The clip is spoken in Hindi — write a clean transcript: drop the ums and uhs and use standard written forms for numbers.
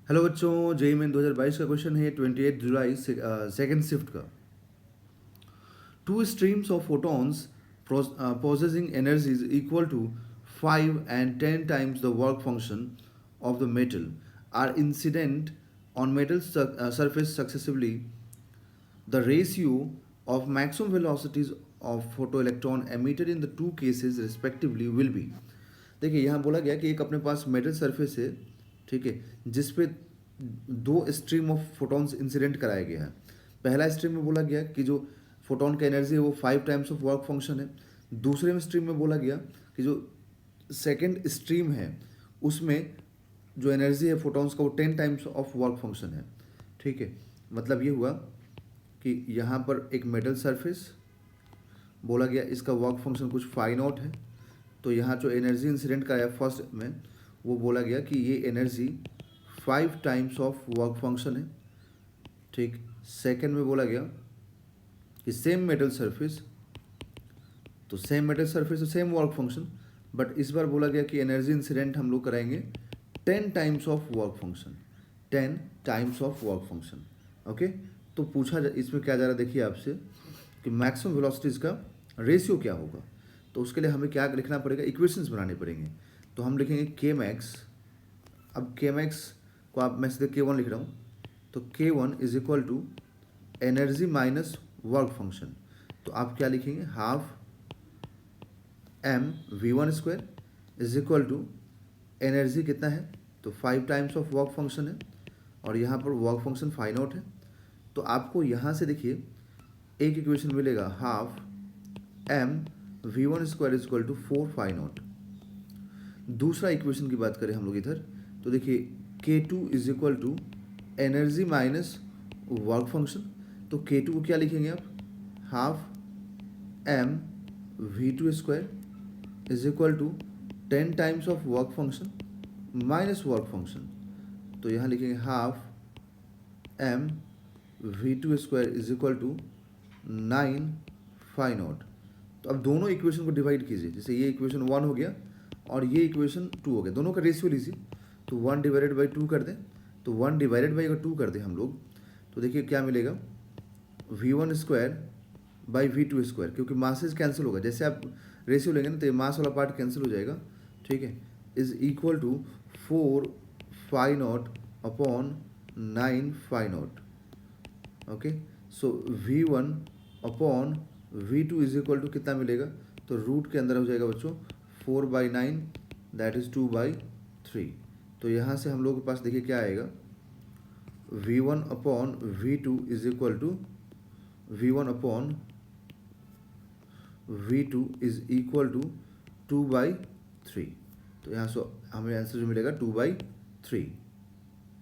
हेलो बच्चों, जेईई मेन 2022 का क्वेश्चन है 28 जुलाई सेकेंड शिफ्ट का। Two streams of photons possessing energies equal to 5 and 10 times the work function of the metal are incident on metal surface successively. The ratio of maximum velocities of photoelectron emitted in the two cases respectively will be। देखिए यहाँ बोला गया कि एक अपने पास मेटल सरफेस है, ठीक है, जिस पे दो स्ट्रीम ऑफ फोटॉन्स इंसिडेंट कराया गया है। पहला स्ट्रीम में बोला गया कि जो फोटॉन का एनर्जी है वो 5 टाइम्स ऑफ वर्क फंक्शन है। दूसरे में स्ट्रीम में बोला गया कि जो सेकेंड स्ट्रीम है उसमें जो एनर्जी है फोटॉन्स का वो 10 टाइम्स ऑफ वर्क फंक्शन है। ठीक है, मतलब ये हुआ कि यहाँ पर एक मेटल सरफेस बोला गया, इसका वर्क फंक्शन कुछ फाई नॉट है। तो यहाँ जो एनर्जी इंसिडेंट का है फर्स्ट में वो बोला गया कि ये energy 5 times of work function है। ठीक, सेकेंड में बोला गया कि सेम मेटल सरफेस, तो सेम मेटल सरफेस तो सेम वर्क फंक्शन, बट इस बार बोला गया कि एनर्जी इंसिडेंट हम लोग कराएंगे 10 times of work function, 10 times of work function. Okay, तो पूछा इसमें क्या जा रहा है, देखिए आपसे कि मैक्सिमम वेलोसिटीज़ का रेशियो क्या होगा। तो उसके लिए हमें क्या लिखना पड़ेगा, इक्वेशंस बनाने पड़ेंगे। तो हम लिखेंगे के मैक्स। अब के मैक्स को आप मैं सीधे K1 लिख रहा हूँ, तो K1 is equal to energy minus work function. तो आप क्या लिखेंगे, half mv1 square is equal to energy कितना है, तो 5 टाइम्स ऑफ वर्क फंक्शन है और यहाँ पर वर्क फंक्शन फाई नॉट है। तो आपको यहाँ से देखिए एक इक्वेशन मिलेगा, half mv1 square is equal to 4 phi naught. दूसरा इक्वेशन की बात करें हम लोग इधर, तो देखिए K2 is equal to energy minus work function. तो K2 को क्या लिखेंगे आप, half mv2 square is equal to 10 times of work function minus work function. तो यहाँ लिखेंगे half mv2 square is equal to 9 phi naught. तो अब दोनों इक्वेशन को डिवाइड कीजिए, जैसे ये इक्वेशन 1 हो गया और ये इक्वेशन 2 हो गया, दोनों का रेशियो लीजिए। तो 1 डिवाइडेड बाई 2 कर दें, तो 1 डिवाइडेड बाई अगर 2 कर दें हम लोग, तो देखिए क्या मिलेगा, v1 square by v2 square, क्योंकि मासेज कैंसिल होगा। जैसे आप रेशियो लेंगे ना तो ये मास वाला पार्ट कैंसिल हो जाएगा, ठीक है, is equal to 4 phi naught upon 9 phi naught. Okay, so v1 upon v2 is equal to कितना मिलेगा, तो रूट के अंदर हो जाएगा बच्चों 4/9, दैट इज 2/3। तो यहाँ से हम लोग के पास देखिए क्या आएगा, v1 upon v2 is equal to v1 upon v2 is equal to 2/3। तो यहाँ से हमें आंसर जो मिलेगा 2/3।